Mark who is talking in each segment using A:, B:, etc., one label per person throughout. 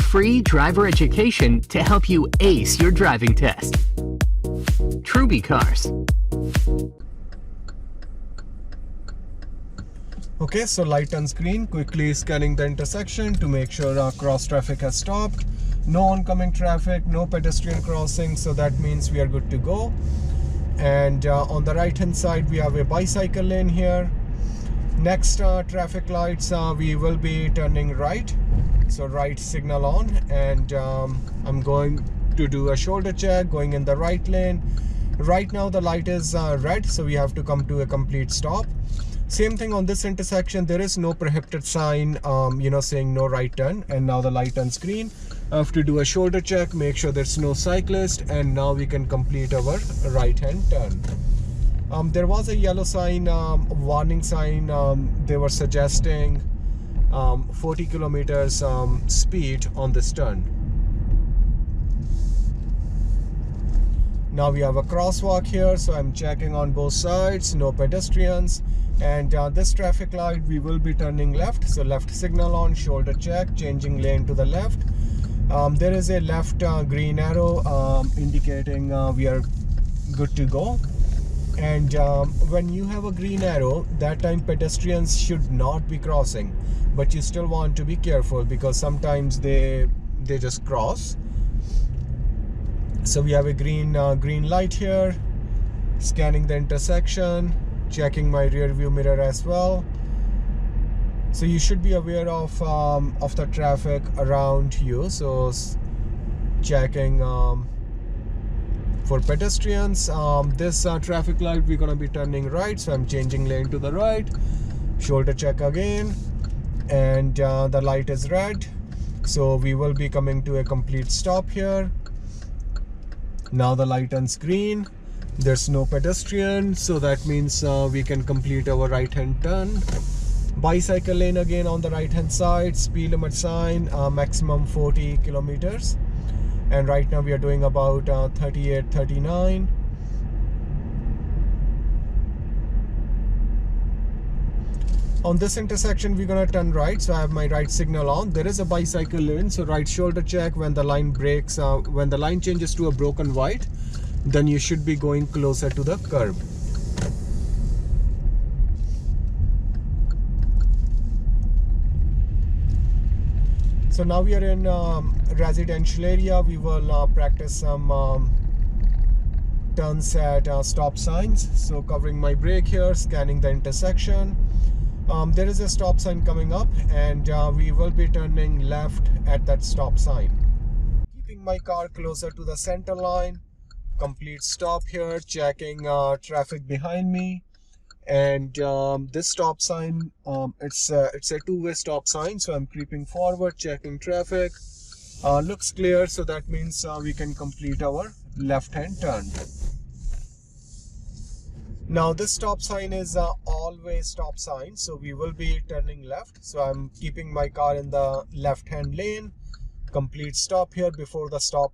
A: Free driver education to help you ace your driving test. Trubicars.
B: Okay, so light turns green, quickly scanning the intersection to make sure our cross traffic has stopped. No oncoming traffic, no pedestrian crossing, so that means we are good to go. And on the right hand side we have a bicycle lane here. Next traffic lights, we will be turning right, so right signal on, and I'm going to do a shoulder check, going in the right lane. Right now the light is red, so we have to come to a complete stop. Same thing on this intersection, there is no prohibited sign saying no right turn, and now the light turns green. I have to do a shoulder check, make sure there's no cyclist, and now we can complete our right hand turn. There was a yellow sign, warning sign. They were suggesting 40 kilometers speed on this turn. Now we have a crosswalk here, so I'm checking on both sides, no pedestrians. And this traffic light, we will be turning left, so left signal on, shoulder check, changing lane to the left. There is a left green arrow indicating we are good to go. And when you have a green arrow, that time pedestrians should not be crossing, but you still want to be careful because sometimes they just cross. So we have a green light here, scanning the intersection, checking my rear view mirror as well. So you should be aware of the traffic around you, so checking for pedestrians. This traffic light, we're gonna be turning right, so I'm changing lane to the right, shoulder check again, and the light is red, so we will be coming to a complete stop here. Now the light turns green, there's no pedestrian, so that means we can complete our right hand turn. Bicycle lane again on the right hand side, speed limit sign, maximum 40 kilometers, and right now we are doing about 38, 39. On this intersection we're gonna turn right, so I have my right signal on. There is a bicycle lane, so right shoulder check. When the line breaks, when the line changes to a broken white, then you should be going closer to the curb. So now we are in residential area. We will practice some turns at stop signs. So covering my brake here, scanning the intersection. There is a stop sign coming up, and we will be turning left at that stop sign. Keeping my car closer to the center line, complete stop here, checking traffic behind me. And this stop sign, it's a two-way stop sign, so I'm creeping forward, checking traffic. Looks clear, so that means we can complete our left-hand turn. Now this stop sign is always stop sign, so we will be turning left, so I'm keeping my car in the left-hand lane. Complete stop here before the stop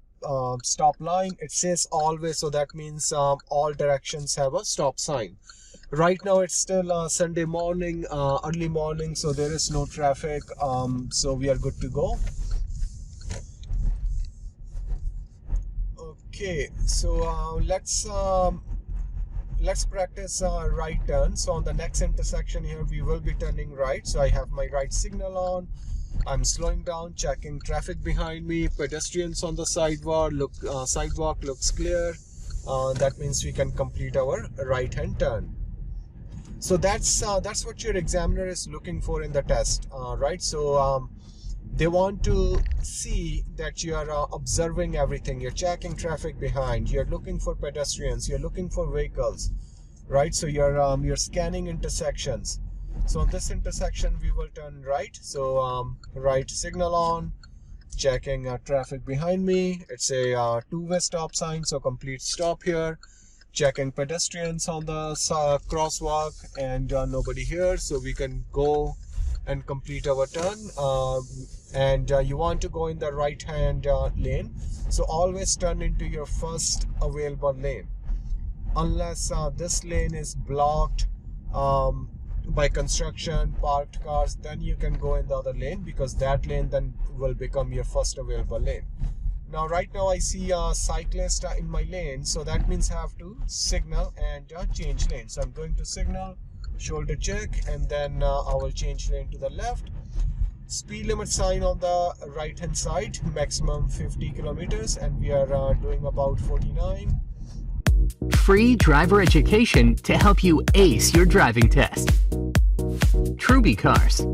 B: line. It says always, so that means all directions have a stop sign. Right now it's still Sunday morning, early morning, so there is no traffic, so we are good to go. Okay, so let's practice right turn. So on the next intersection here we will be turning right, so I have my right signal on. I'm slowing down, checking traffic behind me, pedestrians on the sidewalk looks clear. That means we can complete our right hand turn. So that's what your examiner is looking for in the test, right? So they want to see that you are observing everything. You're checking traffic behind, you're looking for pedestrians, you're looking for vehicles, right? So you're scanning intersections. So on this intersection we will turn right, so right signal on, checking traffic behind me. It's a two-way stop sign, so complete stop here, checking pedestrians on the crosswalk, and nobody here, so we can go and complete our turn. And you want to go in the right hand lane, so always turn into your first available lane. Unless this lane is blocked by construction, parked cars, then you can go in the other lane, because that lane then will become your first available lane. Now right now I see a cyclist in my lane, so that means I have to signal and change lane. So I'm going to signal, shoulder check, and then I will change lane to the left. Speed limit sign on the right hand side, maximum 50 kilometers, and we are doing about 49.
A: Free driver education to help you ace your driving test. Trubicars.